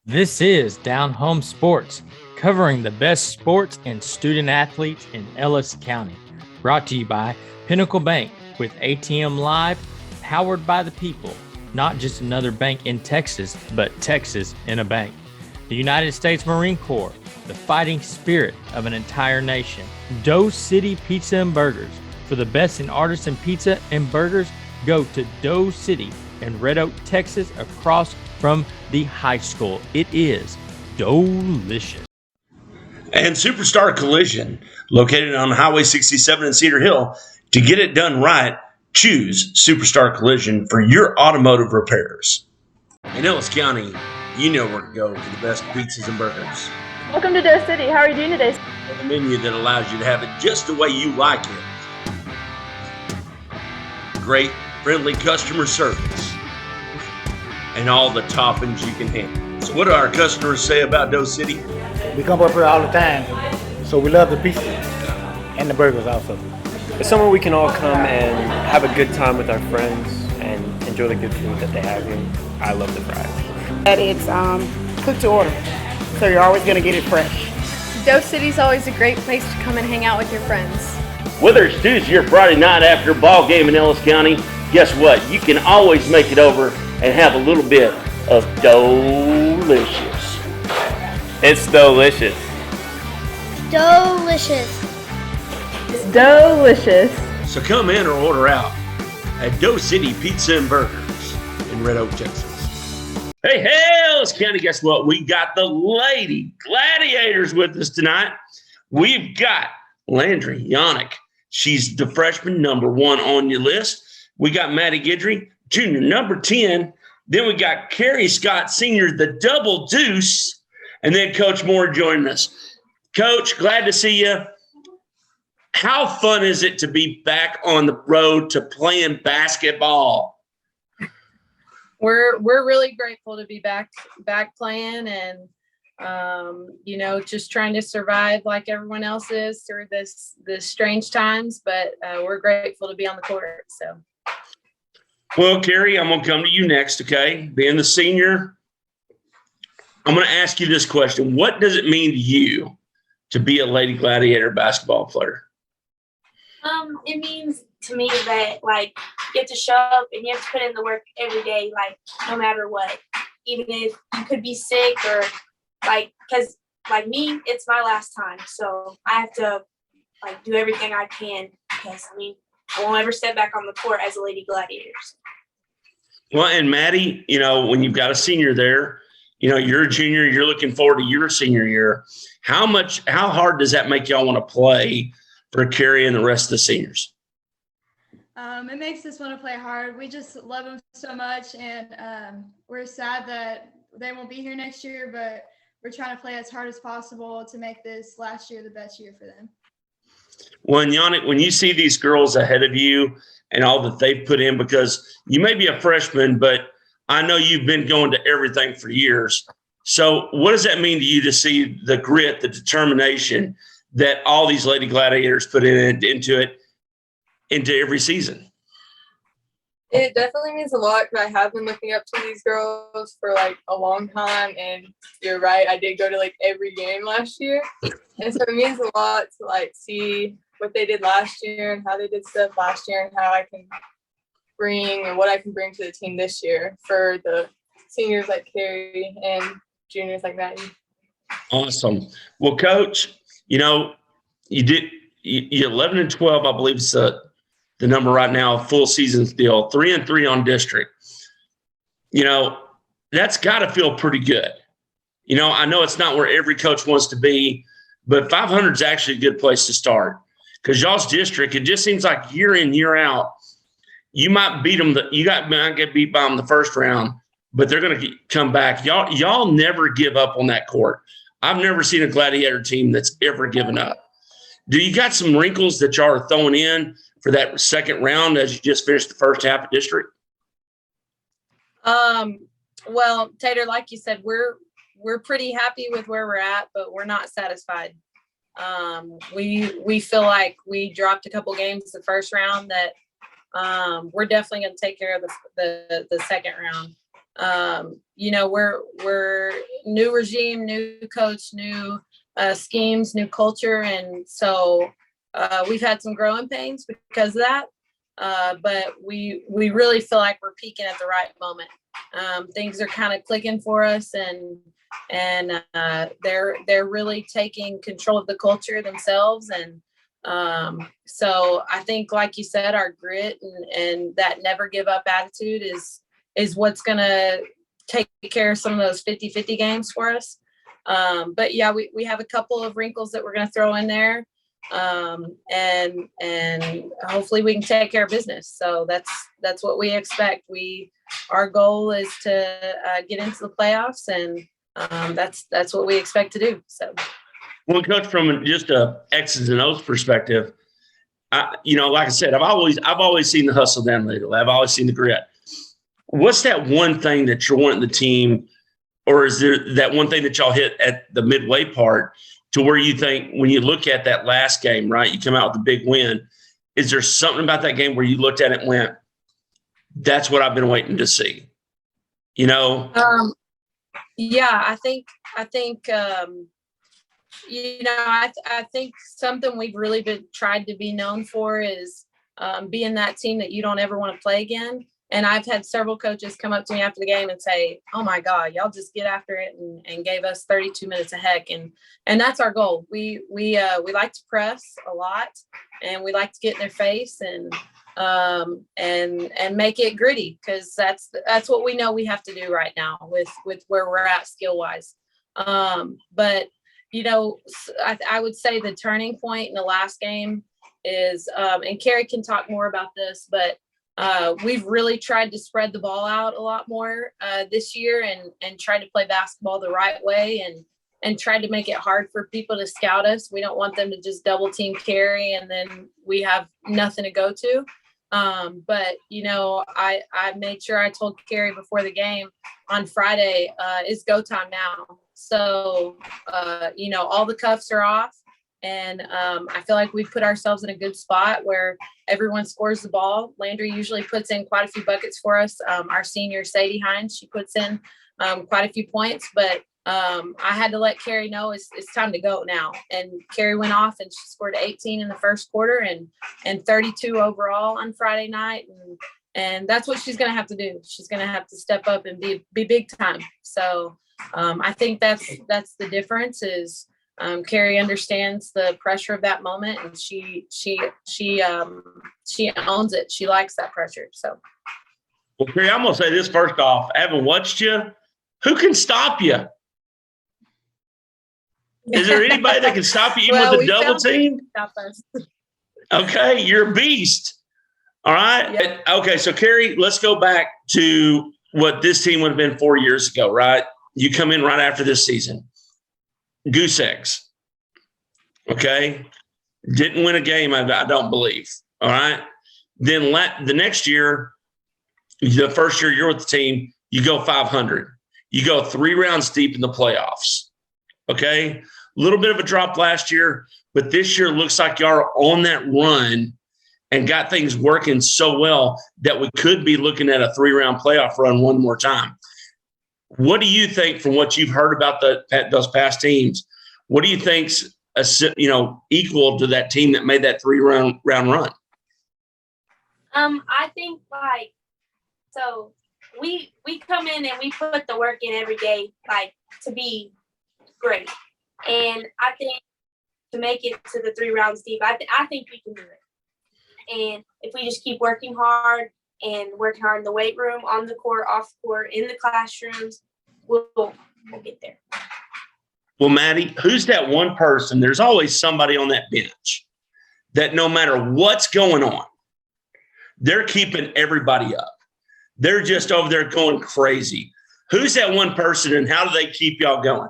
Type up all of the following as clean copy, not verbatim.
This is DownHome Sports, covering the best sports and student athletes in Ellis County. Brought to you by Pinnacle Bank with ATM Live, powered by the people. Not just another bank in Texas, but Texas in a bank. The United States Marine Corps, the fighting spirit of an entire nation. Doe City Pizza and Burgers. For the best in artisan pizza and burgers, go to Doe City in Red Oak, Texas, across from the high school. It is delicious. And Superstar Collision, located on Highway 67 in Cedar Hill. To get it done right, choose Superstar Collision for your automotive repairs. In Ellis County, you know where to go for the best pizzas and burgers. Welcome to Doe City. How are you doing today? A menu that allows you to have it just the way you like it. Great, friendly customer service. And all the toppings you can handle. So what do our customers say about Doe City? We come up here all the time, so we love the pizza and the burgers also. It's somewhere we can all come and have a good time with our friends and enjoy the good food that they have here. I love the fries. That it's cooked to order, so you're always going to get it fresh. Doe City's always a great place to come and hang out with your friends. Whether it's Tuesday or Friday night after a ball game in Ellis County, guess what? You can always make it over and have a little bit of delicious. It's delicious. Delicious. It's delicious. So come in or order out at Doe City Pizza and Burgers in Red Oak, Texas. Hey, Ellis County, guess what? We got the Lady Gladiators with us tonight. We've got Landry Yannick. She's the freshman number 1 on your list. We got Maddie Guidry, junior number 10. Then we got Carrie Scott, senior, the double deuce. And then Coach Moore joining us. Coach, glad to see you. How fun is it to be back on the road to playing basketball? We're really grateful to be back playing and just trying to survive like everyone else is through this strange times, but we're grateful to be on the court. So well, Carrie, I'm gonna come to you next, okay? Being the senior, I'm gonna ask you this question. What does it mean to you to be a Lady Gladiator basketball player? It means to me that you have to show up and you have to put in the work every day, no matter what. Even if you could be sick or because me, it's my last time. So I have to do everything I can because I won't ever step back on the court as a Lady Gladiators. Well, and Maddie, when you've got a senior there, you're a junior, you're looking forward to your senior year. How hard does that make y'all want to play for Carrie and the rest of the seniors? It makes us want to play hard. We just love them so much, and we're sad that they won't be here next year, but we're trying to play as hard as possible to make this last year the best year for them. Well, and Yannick, when you see these girls ahead of you and all that they've put in, because you may be a freshman, but I know you've been going to everything for years. So what does that mean to you to see the grit, the determination that all these Lady Gladiators put into every season? it definitely means a lot because I have been looking up to these girls for a long time, and you're right, I did go to every game last year, and so it means a lot to see what they did last year and how they did stuff last year and how I can bring and what I can bring to the team this year for the seniors like Carrie and juniors like Maddie. Awesome. Well, Coach, you 11 and 12, I believe is the number right now, full season deal, 3-3 on district. That's got to feel pretty good. I know it's not where every coach wants to be, but 500 is actually a good place to start because y'all's district, it just seems like year in, year out, you might beat them. Might get beat by them the first round, but they're going to come back. Y'all never give up on that court. I've never seen a Gladiator team that's ever given up. Do you got some wrinkles that y'all are throwing in for that second round as you just finished the first half of district? Well, Tater, like you said, we're pretty happy with where we're at, but we're not satisfied. We feel like we dropped a couple games the first round that we're definitely going to take care of the second round. You know, we're new regime, new coach, new schemes, new culture. And so we've had some growing pains because of that. But we really feel like we're peaking at the right moment. Things are kind of clicking for us, and they're really taking control of the culture themselves. And so I think, like you said, our grit and that never give up attitude is what's going to take care of some of those 50-50 games for us. But yeah, we have a couple of wrinkles that we're going to throw in there. And hopefully we can take care of business. So that's what we expect. Our goal is to get into the playoffs, and that's what we expect to do. So, well, Coach, from just a X's and O's perspective, like I said, I've always seen the hustle down there. I've always seen the grit. What's that one thing that you're wanting the team, or is there that one thing that y'all hit at the midway part to where you think when you look at that last game, right, you come out with a big win, is there something about that game where you looked at it and went, that's what I've been waiting to see? Yeah, I think I think something we've really tried to be known for is being that team that you don't ever want to play again. And I've had several coaches come up to me after the game and say, oh my God, y'all just get after it and gave us 32 minutes of heck. And that's our goal. We like to press a lot, and we like to get in their face and make it gritty, because that's what we know we have to do right now with where we're at skill wise. But I would say the turning point in the last game is, and Carrie can talk more about this, but we've really tried to spread the ball out a lot more this year, and tried to play basketball the right way, and tried to make it hard for people to scout us. We don't want them to just double team Carrie and then we have nothing to go to. But I made sure I told Carrie before the game on Friday, it's go time now. So all the cuffs are off. And I feel like we put ourselves in a good spot where everyone scores the ball. Landry usually puts in quite a few buckets for us. Our senior, Sadie Hines, she puts in quite a few points. But I had to let Carrie know it's time to go now. And Carrie went off and she scored 18 in the first quarter and 32 overall on Friday night. And that's what she's going to have to do. She's going to have to step up and be big time. So I think that's the difference is Carrie understands the pressure of that moment, and she owns it. She likes that pressure. So, well, Carrie, I'm gonna say this first off. I haven't watched you. Who can stop you? Is there anybody that can stop you even with a double team? Okay, you're a beast. All right. Yeah. Okay, so Carrie, let's go back to what this team would have been 4 years ago, right? You come in right after this season. Goose eggs. Okay. Didn't win a game, I don't believe. All right. Then the next year, the first year you're with the team, you go 500. You go 3 rounds deep in the playoffs. Okay. A little bit of a drop last year, but this year looks like y'all are on that run and got things working so well that we could be looking at a 3-round playoff run one more time. What do you think from what you've heard about those past teams? What do you think's equal to that team that made that 3-round run? I think so we come in and we put the work in every day, to be great. And I think to make it to the 3 rounds deep, I think we can do it. And if we just keep working hard and working hard in the weight room, on the court, off the court, in the classrooms, we'll get there. Well, Maddie, who's that one person? There's always somebody on that bench that no matter what's going on, they're keeping everybody up. They're just over there going crazy. Who's that one person, and how do they keep y'all going?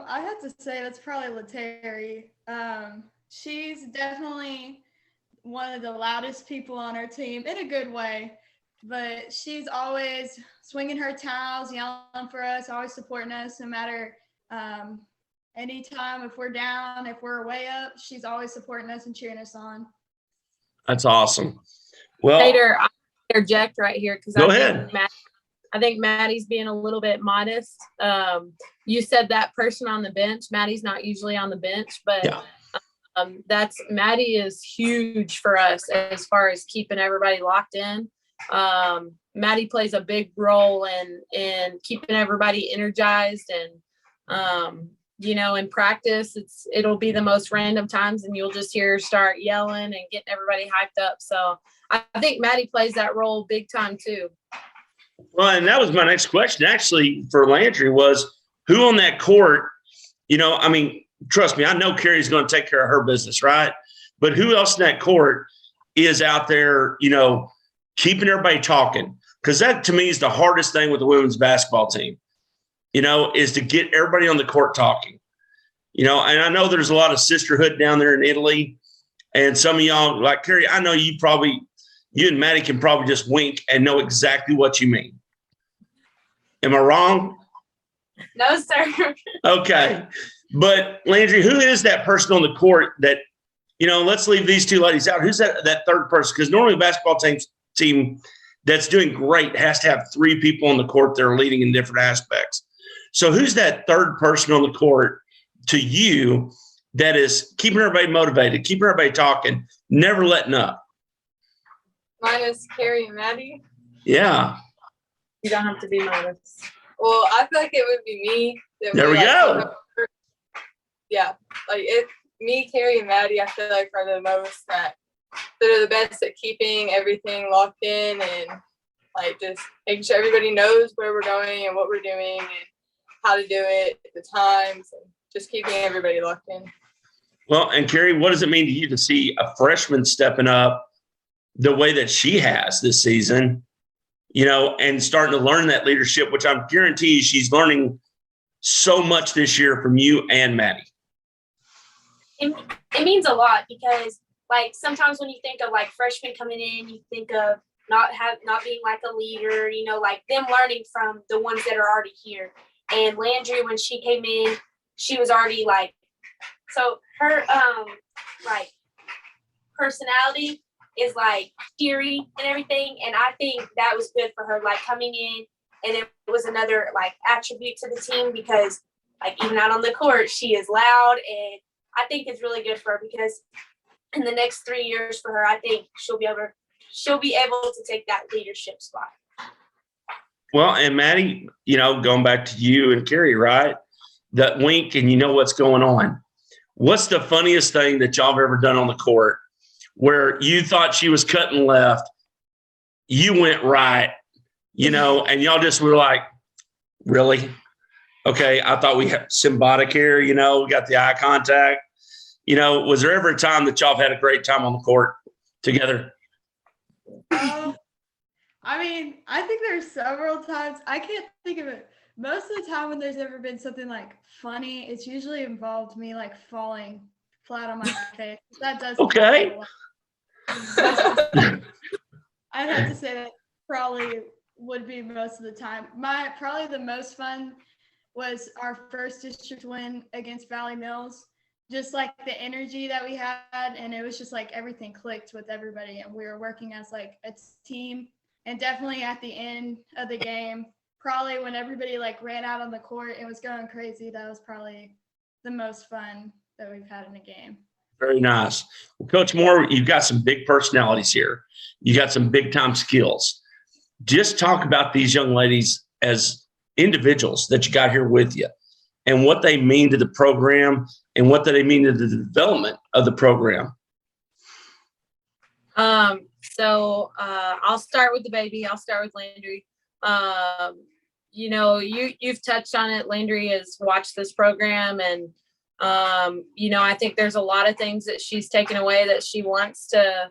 I have to say that's probably Letary. She's definitely one of the loudest people on our team in a good way, but she's always swinging her towels, yelling for us, always supporting us no matter anytime if we're down, if we're way up, she's always supporting us and cheering us on. That's awesome. Well, Later, I'll interject right here because go ahead. I think Maddie's being a little bit modest. You said that person on the bench. Maddie's not usually on the bench, but that's Maddie is huge for us as far as keeping everybody locked in. Maddie plays a big role in keeping everybody energized, and in practice it'll be the most random times and you'll just hear her start yelling and getting everybody hyped up. So I think Maddie plays that role big time too. Well, and that was my next question actually for Landry was who on that court, trust me, I know Carrie's going to take care of her business, right? But who else in that court is out there, keeping everybody talking? Because that to me is the hardest thing with the women's basketball team, is to get everybody on the court talking, and I know there's a lot of sisterhood down there in Italy. And some of y'all, like Carrie, I know you and Maddie can probably just wink and know exactly what you mean. Am I wrong? No, sir. Okay. But Landry, who is that person on the court that, let's leave these two ladies out. Who's that third person? Because normally a basketball team that's doing great has to have three people on the court that are leading in different aspects. So who's that third person on the court to you that is keeping everybody motivated, keeping everybody talking, never letting up? Mine is Carrie and Maddie. Yeah. You don't have to be modest. Well, I feel like it would be me. There we go. Yeah. Me, Carrie, and Maddie, I feel like are the most that are the best at keeping everything locked in and just making sure everybody knows where we're going and what we're doing and how to do it, the times, and just keeping everybody locked in. Well, and Carrie, what does it mean to you to see a freshman stepping up the way that she has this season, and starting to learn that leadership, which I'm guarantee she's learning so much this year from you and Maddie? It means a lot because sometimes when you think of freshmen coming in, you think of not being a leader, them learning from the ones that are already here. And Landry, when she came in, she was already so her personality is cheery and everything. And I think that was good for her, coming in. And it was another attribute to the team because even out on the court, she is loud. And I think it's really good for her because in the next 3 years for her, I think she'll be able to take that leadership spot. Well, and Maddie, going back to you and Carrie, right? That wink and what's going on. What's the funniest thing that y'all have ever done on the court where you thought she was cutting left, you went right, and y'all just were like, really? Okay, I thought we had symbiotic here, we got the eye contact. Was there ever a time that y'all have had a great time on the court together? I think there's several times. I can't think of it. Most of the time when there's ever been something funny, it's usually involved me falling flat on my face. That does. Okay. I'd have to say that probably would be most of the time. Probably the most fun was our first district win against Valley Mills. Just the energy that we had, and it was just everything clicked with everybody, and we were working as a team. And definitely at the end of the game, probably when everybody ran out on the court and was going crazy, that was probably the most fun that we've had in a game. Very nice. Well, Coach Moore, you've got some big personalities here. You got some big time skills. Just talk about these young ladies as individuals that you got here with you and what they mean to the program and what they mean to the development of the program. So I'll start with the baby. I'll start with Landry. You've touched on it. Landry has watched this program, and I think there's a lot of things that she's taken away that she wants to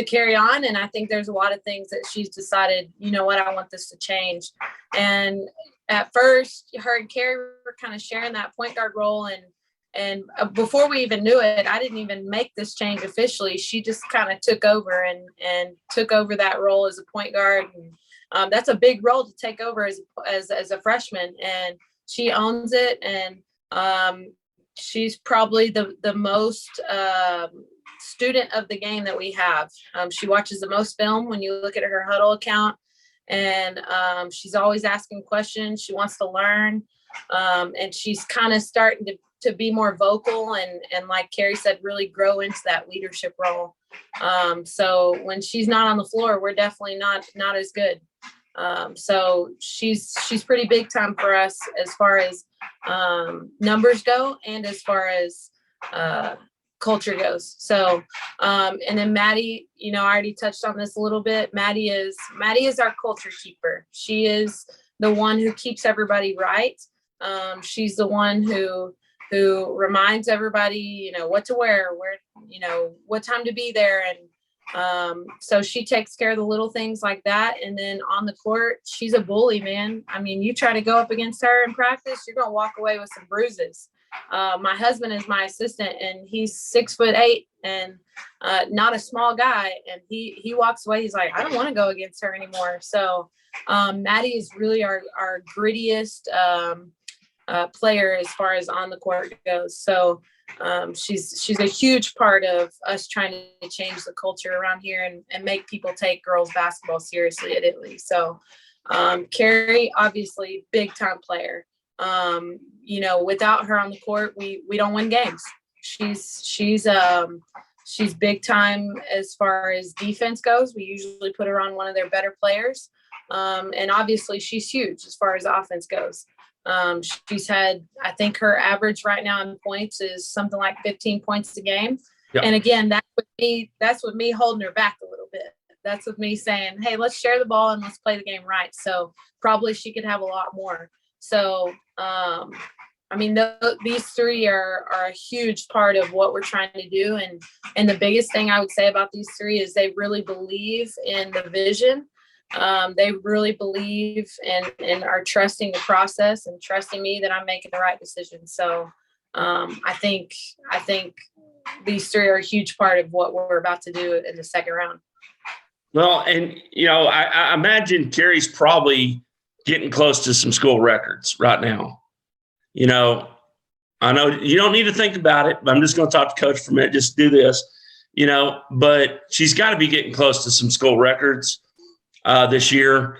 carry on, and I think there's a lot of things that she's decided, I want this to change. And at first, her and Carrie were kind of sharing that point guard role, and before we even knew it, I didn't even make this change officially. She just kind of took over and took over that role as a point guard. And that's a big role to take over as a freshman. And she owns it. And she's probably the most student of the game that we have. She watches the most film when you look at her huddle account. and she's always asking questions. She wants to learn, and she's kind of starting to be more vocal and like Carrie said, really grow into that leadership role. So when she's not on the floor, we're definitely not as good. So she's pretty big time for us as far as numbers go and as far as culture goes. So and then Maddie, you know, I already touched on this a little bit. Maddie is our culture keeper. She is the one who keeps everybody right. She's the one who reminds everybody, you know, what to wear, where, you know, what time to be there. And so she takes care of the little things like that. And then on the court, she's a bully, man. I mean, you try to go up against her in practice, you're going to walk away with some bruises. My husband is my assistant, and he's 6'8" and not a small guy. And he walks away. He's like, I don't want to go against her anymore. So Maddie is really our grittiest player as far as on the court goes. So she's a huge part of us trying to change the culture around here and make people take girls basketball seriously at Italy. So Carrie, obviously big time player. You know, without her on the court, we don't win games. She's big time as far as defense goes. We usually put her on one of their better players. And obviously she's huge as far as offense goes. She's had, I think her average right now in points is something like 15 points a game. Yep. And again, that's with me holding her back a little bit. That's with me saying, hey, let's share the ball and let's play the game right. So probably she could have a lot more. So, I mean, these three are a huge part of what we're trying to do. And the biggest thing I would say about these three is they really believe in the vision. They really believe and are trusting the process and trusting me that I'm making the right decision. So I think these three are a huge part of what we're about to do in the second round. Well, and, you know, I imagine Carrie's probably getting close to some school records right now. You know, I know you don't need to think about it, but I'm just going to talk to Coach for a minute. Just do this, you know, but she's got to be getting close to some school records this year.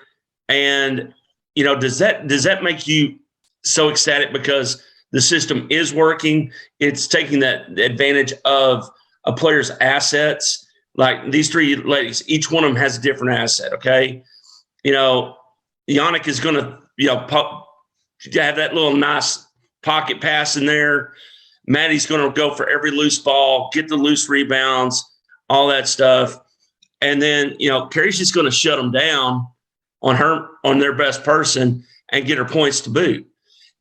And, you know, does that make you so ecstatic because the system is working? It's taking that advantage of a player's assets. Like these three ladies, each one of them has a different asset. Okay. You know, Yannick is going to, you know, have that little nice pocket pass in there. Maddie's going to go for every loose ball, get the loose rebounds, all that stuff. And then, you know, Carrie's just going to shut them down on their best person and get her points to boot.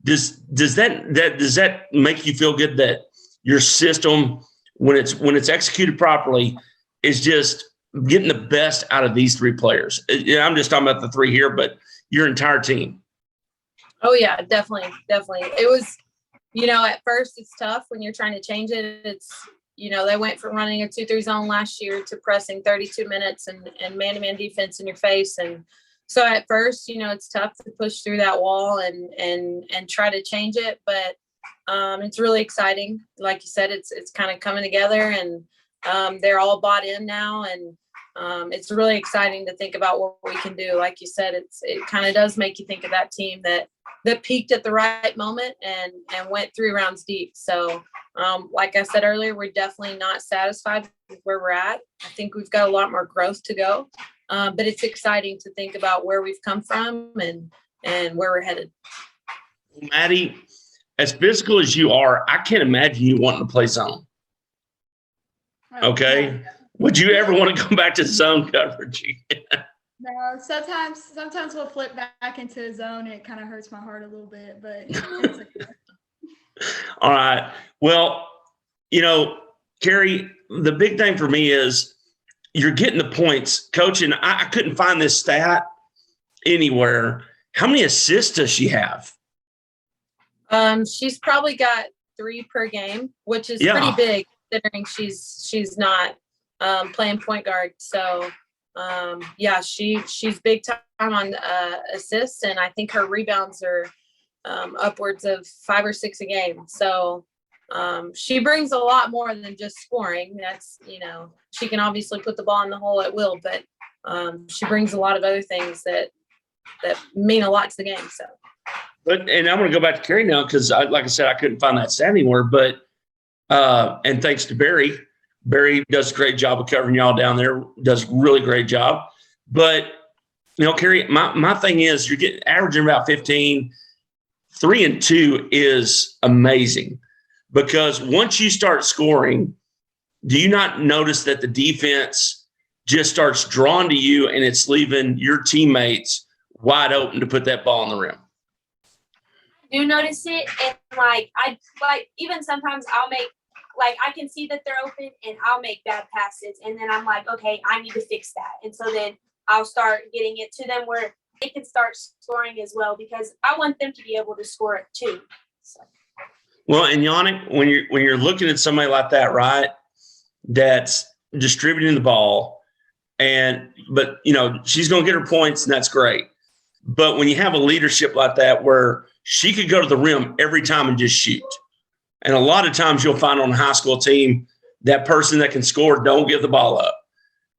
Does that make you feel good that your system, when it's executed properly, is just getting the best out of these three players? I'm just talking about the three here, but your entire team. Oh yeah, definitely. It was, you know, at first it's tough when you're trying to change it. It's, you know, they went from running a 2-3 zone last year to pressing 32 minutes and man-to-man defense in your face. And so at first, you know, it's tough to push through that wall and try to change it. But it's really exciting. Like you said, it's kind of coming together, and they're all bought in now. And it's really exciting to think about what we can do. Like you said, it kind of does make you think of that team that peaked at the right moment and went 3 rounds deep. So like I said earlier, we're definitely not satisfied with where we're at. I think we've got a lot more growth to go. But it's exciting to think about where we've come from and where we're headed. Maddie, as physical as you are, I can't imagine you wanting to play zone. Okay. Would you ever want to go back to zone coverage? No, sometimes we'll flip back into a zone, and it kind of hurts my heart a little bit, but it's okay. All right. Well, you know, Carrie, the big thing for me is you're getting the points. Coach, and I couldn't find this stat anywhere. How many assists does she have? She's probably got 3 per game, which is pretty big considering she's not playing point guard. So she's big time on assists, and I think her rebounds are upwards of 5 or 6 a game. So she brings a lot more than just scoring. That's, you know, she can obviously put the ball in the hole at will, but she brings a lot of other things that mean a lot to the game. So. And I'm going to go back to Carrie now because, like I said, I couldn't find that stat anywhere. But and thanks to Barry. Barry does a great job of covering y'all down there. Does a really great job. But Carrie, my thing is you're averaging about 15. 3-2 is amazing because once you start scoring, do you not notice that the defense just starts drawing to you and it's leaving your teammates wide open to put that ball in the rim? I do notice it, and even sometimes I'll make I can see that they're open and I'll make bad passes, and then I'm like, okay, I need to fix that, and so then I'll start getting it to them where they can start scoring as well because I want them to be able to score it too. So. Well, and Yannick, when you're looking at somebody like that, right, that's distributing the ball, but she's going to get her points and that's great. But when you have a leadership like that where she could go to the rim every time and just shoot. And a lot of times you'll find on a high school team, that person that can score, don't give the ball up.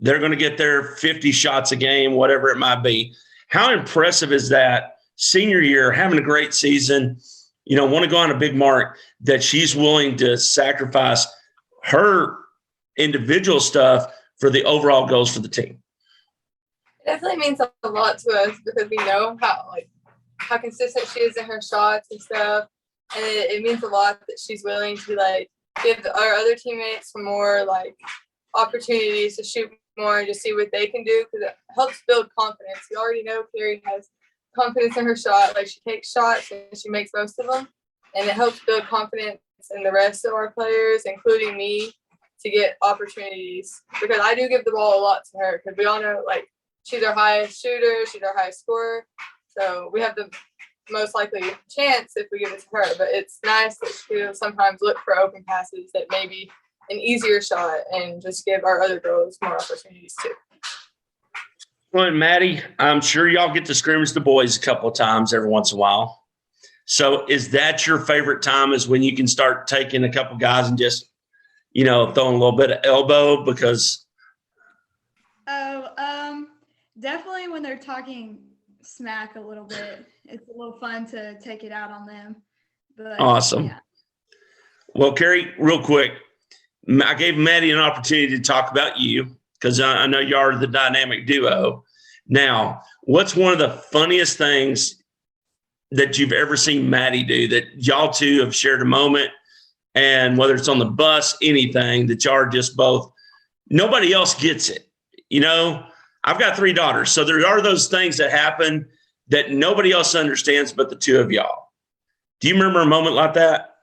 They're going to get their 50 shots a game, whatever it might be. How impressive is that senior year, having a great season, want to go on a big mark, that she's willing to sacrifice her individual stuff for the overall goals for the team? It definitely means a lot to us because we know how consistent she is in her shots and stuff. And it means a lot that she's willing to give our other teammates some more opportunities to shoot more and just see what they can do because it helps build confidence. You already know Carrie has confidence in her shot. She takes shots and she makes most of them. And it helps build confidence in the rest of our players, including me, to get opportunities. Because I do give the ball a lot to her because we all know she's our highest shooter, she's our highest scorer. So we have the most likely chance if we give it to her. But it's nice that she'll sometimes look for open passes that may be an easier shot and just give our other girls more opportunities too. Well, and Maddie, I'm sure y'all get to scrimmage the boys a couple of times every once in a while. So is that your favorite time, is when you can start taking a couple guys and just, throwing a little bit of elbow because definitely when they're talking smack a little bit, it's a little fun to take it out on them. But, awesome. Yeah. Well, Carrie, real quick, I gave Maddie an opportunity to talk about you because I know you are the dynamic duo. Now, what's one of the funniest things that you've ever seen Maddie do that y'all two have shared a moment, and whether it's on the bus, anything that y'all are just both, nobody else gets it. I've got 3 daughters, so there are those things that happen that nobody else understands but the two of y'all. Do you remember a moment like that?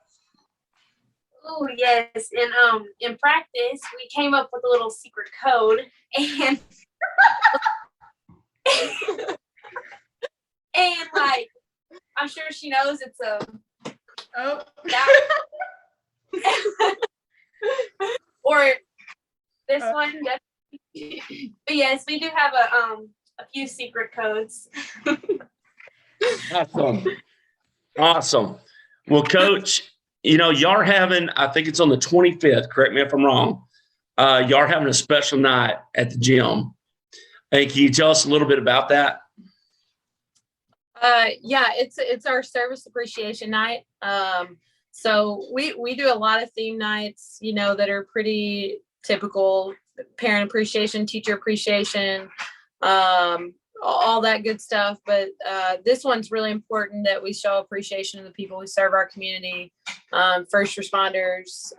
Oh, yes. And in practice, we came up with a little secret code, and and I'm sure she knows it's or this one definitely. But yes, we do have a few secret codes. Awesome. Well, Coach, y'all are having, I think it's on the 25th, correct me if I'm wrong, y'all are having a special night at the gym. Hey, can you tell us a little bit about that? Yeah, it's our service appreciation night. So we do a lot of theme nights, that are pretty typical: parent appreciation, teacher appreciation, all that good stuff. But this one's really important that we show appreciation to the people who serve our community, first responders,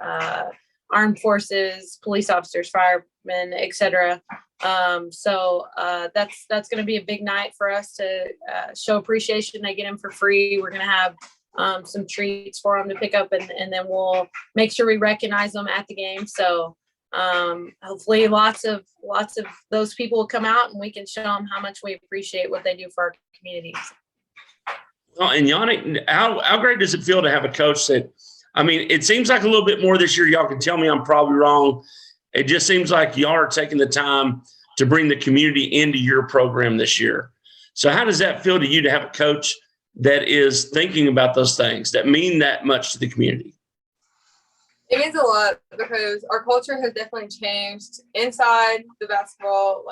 armed forces, police officers, firemen, etc. So that's going to be a big night for us to show appreciation. They get them for free. We're going to have some treats for them to pick up, and then we'll make sure we recognize them at the game. So hopefully lots of those people will come out and we can show them how much we appreciate what they do for our communities. Well, and Yannick, how great does it feel to have a coach that, it seems like a little bit more this year. Y'all can tell me I'm probably wrong. It just seems like y'all are taking the time to bring the community into your program this year. So how does that feel to you to have a coach that is thinking about those things that mean that much to the community? It means a lot because our culture has definitely changed inside the basketball,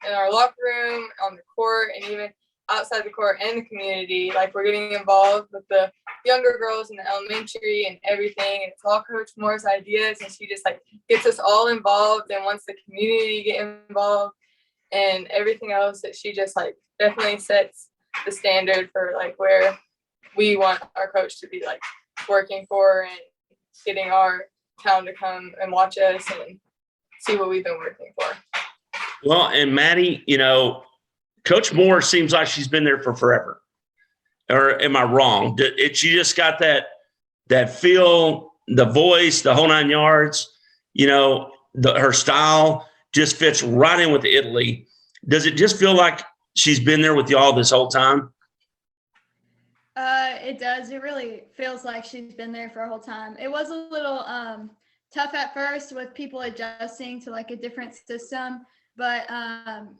in our locker room, on the court, and even outside the court and the community. Like, we're getting involved with the younger girls in the elementary and everything. And it's all Coach Moore's ideas, and she just like gets us all involved and wants the community to get involved and everything else. That she just like definitely sets the standard for like where we want our coach to be like working for and getting our town to come and watch us and see what we've been working for. Well, and Maddie, you know, Coach Moore seems like she's been there for forever. Or am I wrong? She just got that feel, the voice, the whole 9 yards. You know, her style just fits right in with Italy. Does it just feel like she's been there with y'all this whole time? It does. It really feels like she's been there for a whole time. It was a little tough at first with people adjusting to like a different system, but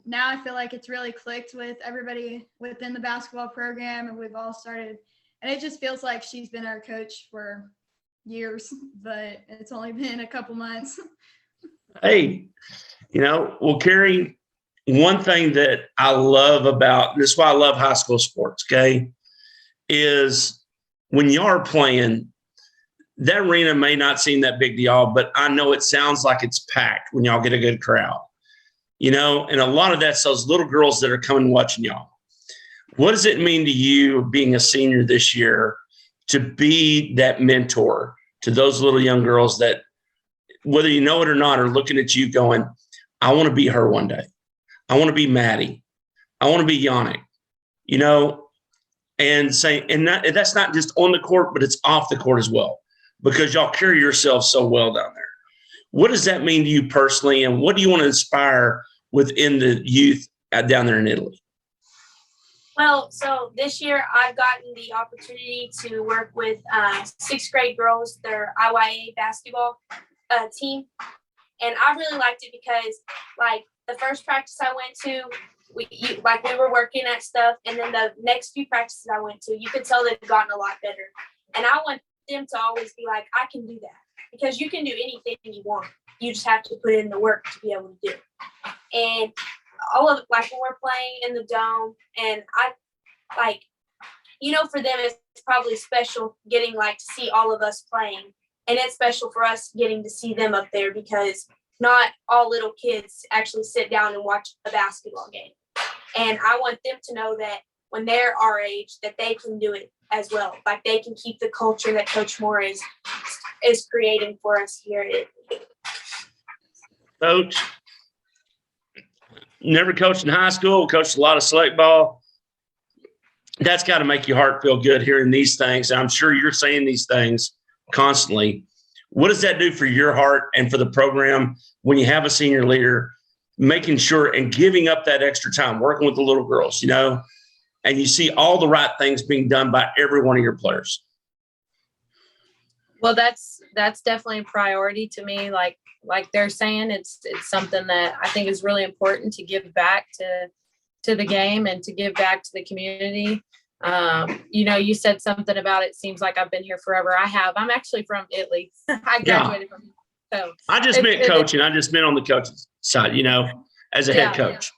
now I feel like it's really clicked with everybody within the basketball program, and we've all started, and it just feels like she's been our coach for years, but it's only been a couple months. Hey, you know, well, Carrie, one thing that I love about this is why I love high school sports, okay, is when you are playing, that arena may not seem that big to y'all, but I know it sounds like it's packed when y'all get a good crowd, you know, and a lot of that's those little girls that are coming watching y'all. What does it mean to you being a senior this year to be that mentor to those little young girls that, whether you know it or not, are looking at you going, I want to be her one day. I want to be Maddie. I want to be Yannick, you know, and saying, and that's not just on the court, but it's off the court as well, because y'all carry yourselves so well down there. What does that mean to you personally? And what do you want to inspire within the youth down there in Italy? Well, so this year I've gotten the opportunity to work with 6th grade girls, their IYA basketball team. And I really liked it because, like, the first practice I went to, we were working at stuff. And then the next few practices I went to, you could tell they've gotten a lot better. And I want them to always be like, I can do that. Because you can do anything you want. You just have to put in the work to be able to do it. And all of, like, when we're playing in the dome, and I, like, you know, for them, it's probably special getting, like, to see all of us playing. And it's special for us getting to see them up there, because not all little kids actually sit down and watch a basketball game. And I want them to know that when they're our age, that they can do it as well. Like, they can keep the culture that Coach Moore is creating for us here at Italy. Coach, never coached in high school, coached a lot of select ball. That's got to make your heart feel good hearing these things. I'm sure you're saying these things constantly. What does that do for your heart and for the program when you have a senior leader making sure and giving up that extra time, working with the little girls, you know, and you see all the right things being done by every one of your players? Well, that's definitely a priority to me. Like they're saying, it's something that I think is really important to give back to the game and to give back to the community. You know, you said something about it seems like I've been here forever. I have. I'm actually from Italy. I graduated from, so I just meant coaching. I just meant on the coaching side, you know, as a head coach.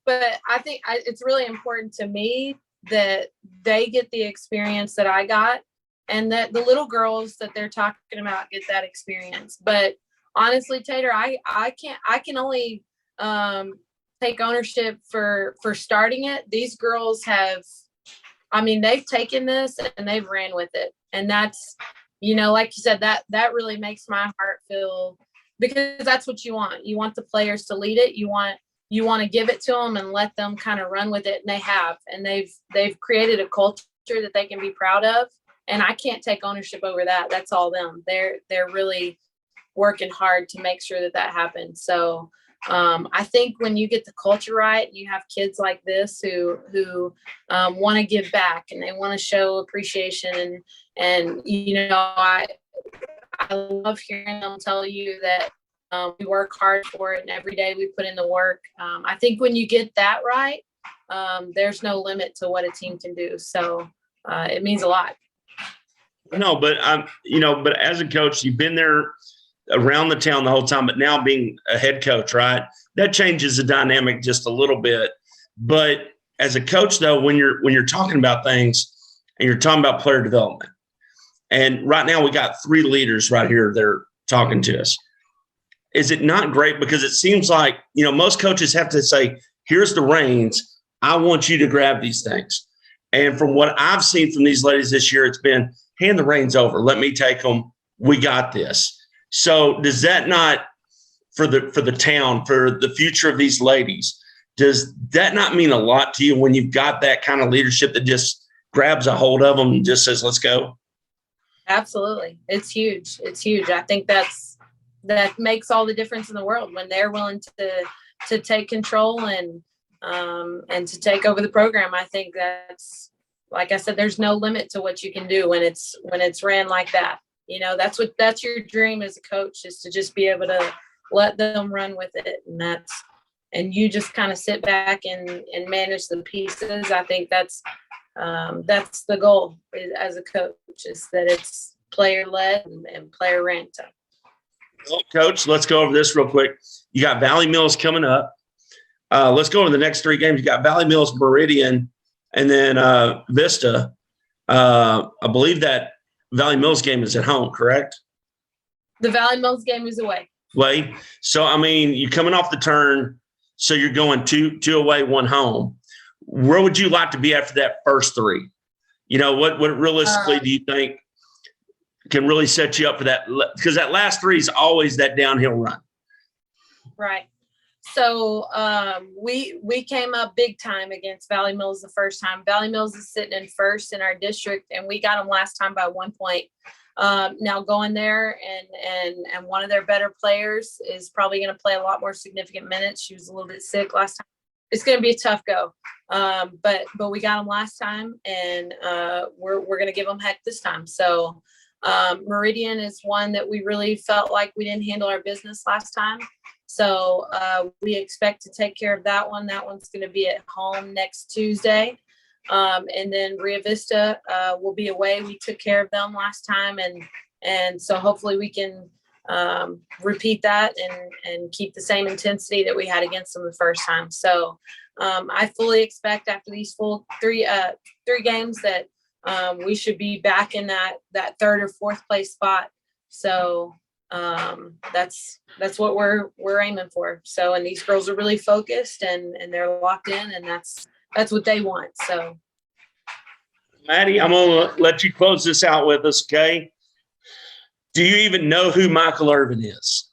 But I think it's really important to me that they get the experience that I got, and that the little girls that they're talking about get that experience. But honestly, Tater, I can only take ownership for starting it. These girls have, I mean, they've taken this and they've ran with it. And that's, you know, like you said, that really makes my heart feel, because that's what you want. You want the players to lead it. You want to give it to them and let them kind of run with it. And they have, and they've created a culture that they can be proud of. And I can't take ownership over that. That's all them. They're really working hard to make sure that happens. So I think when you get the culture right, you have kids like this who want to give back and they want to show appreciation. And you know, I love hearing them tell you that we work hard for it and every day we put in the work. I think when you get that right, there's no limit to what a team can do. So it means a lot. No, but but as a coach, you've been there around the town the whole time, but now being a head coach, right? That changes the dynamic just a little bit. But as a coach, though, when you're talking about things and you're talking about player development, and right now we got 3 leaders right here that are talking to us. Is it not great? Because it seems like, most coaches have to say, here's the reins. I want you to grab these things. And from what I've seen from these ladies this year, it's been hand the reins over. Let me take them. We got this. So does that not, for the town, for the future of these ladies, does that not mean a lot to you when you've got that kind of leadership that just grabs a hold of them and just says, let's go? Absolutely. It's huge. It's huge. I think that makes all the difference in the world when they're willing to take control and to take over the program. I think that's, like I said, there's no limit to what you can do when it's ran like that. That's your dream as a coach, is to just be able to let them run with it. And you just kind of sit back and manage the pieces. I think that's the goal as a coach, is that it's player led and player ran. Well, Coach, let's go over this real quick. You got Valley Mills coming up. Let's go over the next 3 games. You got Valley Mills, Meridian, and then Vista. I believe that Valley Mills game is at home, correct? The Valley Mills game is away. So, you're coming off the turn, so you're going 2 away, 1 home. Where would you like to be after that first 3? What realistically do you think can really set you up for that? Because that last 3 is always that downhill run. Right. So we came up big time against Valley Mills the first time. Valley Mills is sitting in first in our district, and we got them last time by 1 point. Now going there and one of their better players is probably going to play a lot more significant minutes. She was a little bit sick last time. It's going to be a tough go. But we got them last time, and we're going to give them heck this time. So Meridian is one that we really felt like we didn't handle our business last time. So we expect to take care of that one. That one's going to be at home next Tuesday. And then Rio Vista will be away. We took care of them last time. And so hopefully we can repeat that and keep the same intensity that we had against them the first time. So I fully expect after these full three games that we should be back in that 3rd or 4th place spot. So that's what we're aiming for. So, and these girls are really focused and they're locked in, and that's what they want. So, Maddie, I'm going to let you close this out with us. Okay. Do you even know who Michael Irvin is?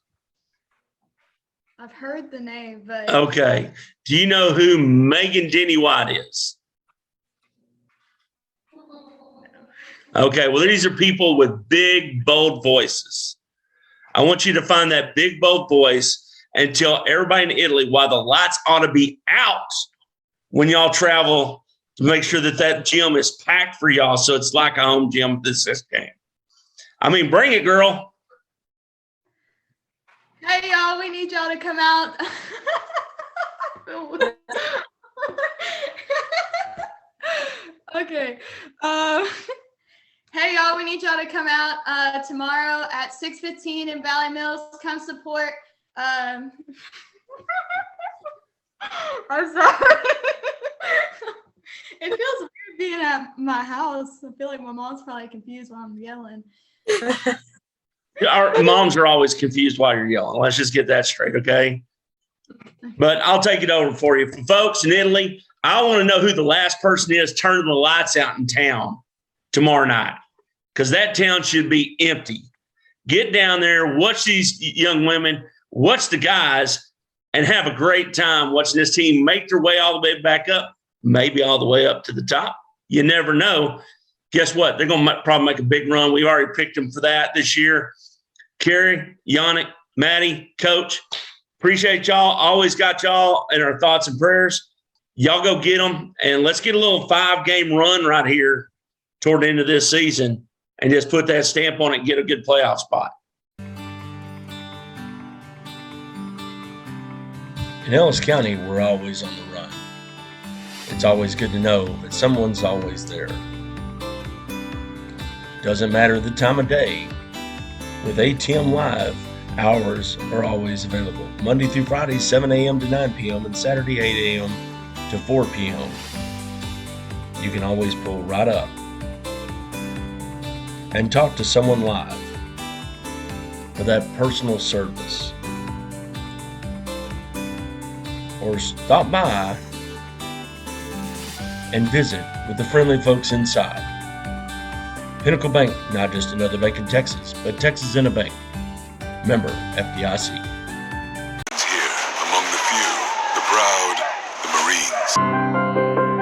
I've heard the name, but. Okay. Do you know who Megan Denny White is? Okay. Well, these are people with big, bold voices. I want you to find that big, bold voice and tell everybody in Italy why the lights ought to be out when y'all travel, to make sure that gym is packed for y'all, so it's like a home gym this game. Bring it, girl. Hey, y'all, we need y'all to come out. Okay. Hey, y'all, we need y'all to come out tomorrow at 6:15 in Valley Mills. Come support. I'm sorry. It feels weird being at my house. I feel like my mom's probably confused while I'm yelling. Our moms are always confused while you're yelling. Let's just get that straight, okay? But I'll take it over for you. For folks in Italy, I want to know who the last person is turning the lights out in town tomorrow night, because that town should be empty. Get down there, watch these young women, watch the guys, and have a great time watching this team make their way all the way back up, maybe all the way up to the top. You never know. Guess what? They're going to probably make a big run. We already picked them for that this year. Carrie, Yannick, Maddie, Coach, appreciate y'all. Always got y'all in our thoughts and prayers. Y'all go get them, and let's get a little 5-game run right here toward the end of this season and just put that stamp on it and get a good playoff spot. In Ellis County, we're always on the run. It's always good to know that someone's always there. Doesn't matter the time of day. With ATM Live, hours are always available. Monday through Friday, 7 a.m. to 9 p.m. and Saturday, 8 a.m. to 4 p.m. You can always pull right up and talk to someone live for that personal service. Or stop by and visit with the friendly folks inside. Pinnacle Bank, not just another bank in Texas, but Texas in a bank. Member FDIC. Here, among the few, the proud, the Marines.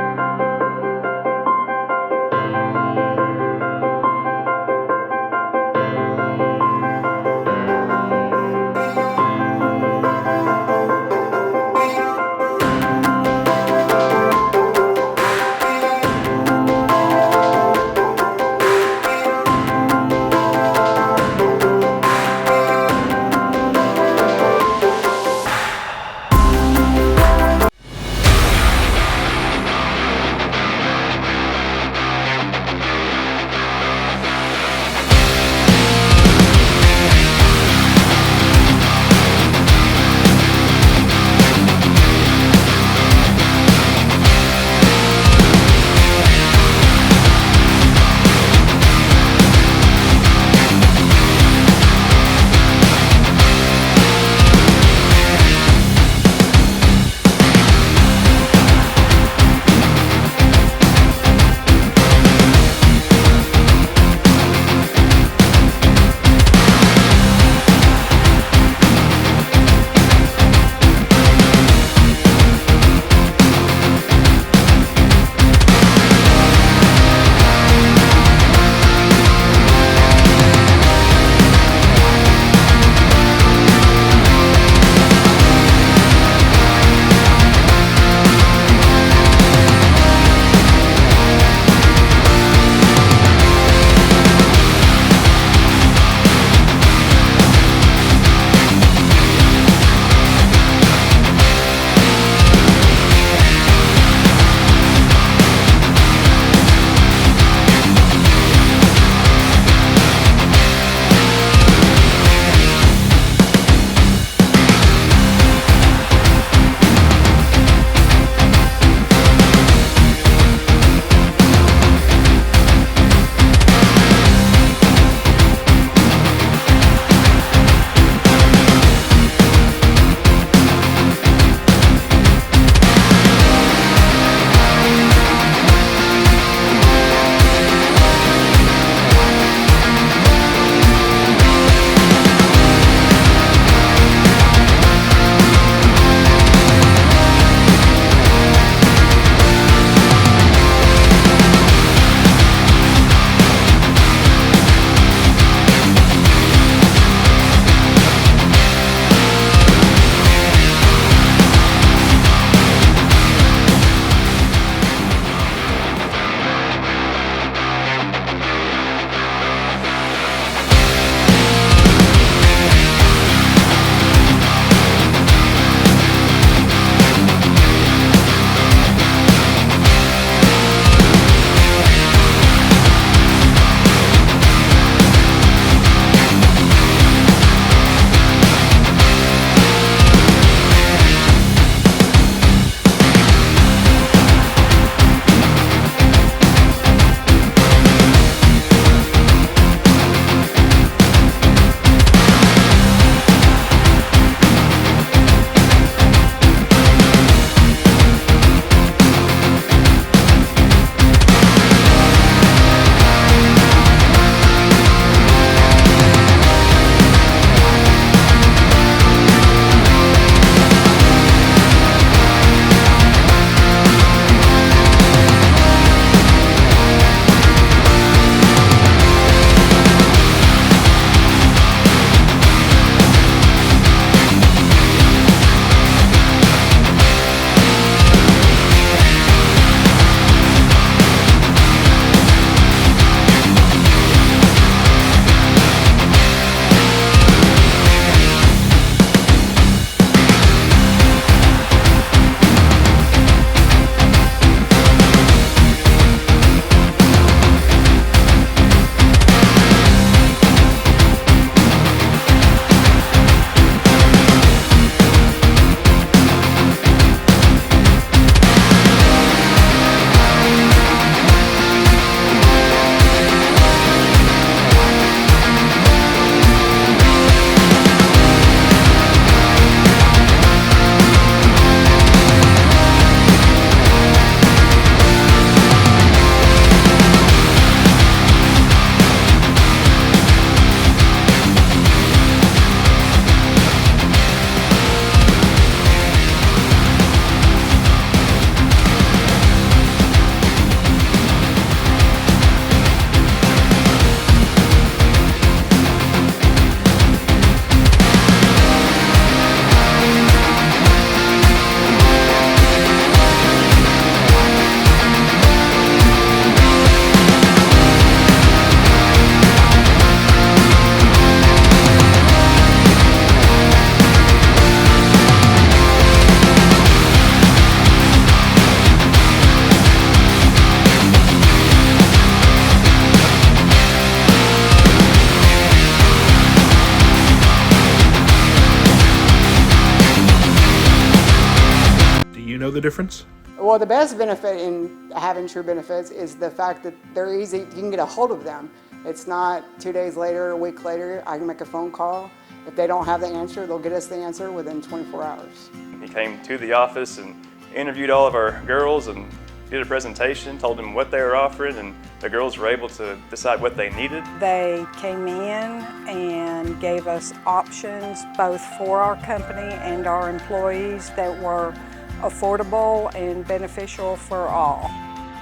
the difference? Well, the best benefit in having True Benefits is the fact that they're easy. You can get a hold of them. It's not 2 days later, a week later, I can make a phone call. If they don't have the answer, they'll get us the answer within 24 hours. He came to the office and interviewed all of our girls and did a presentation, told them what they were offering, and the girls were able to decide what they needed. They came in and gave us options both for our company and our employees that were affordable and beneficial for all.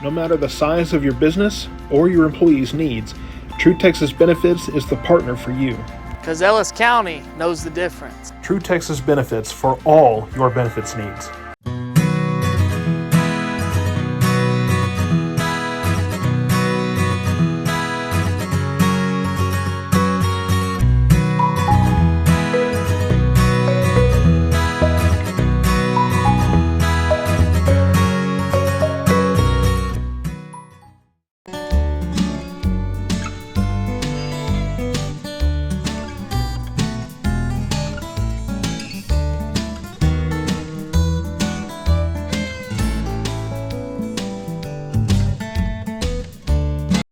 No matter the size of your business or your employees' needs, True Texas Benefits is the partner for you. Because Ellis County knows the difference. True Texas Benefits for all your benefits needs.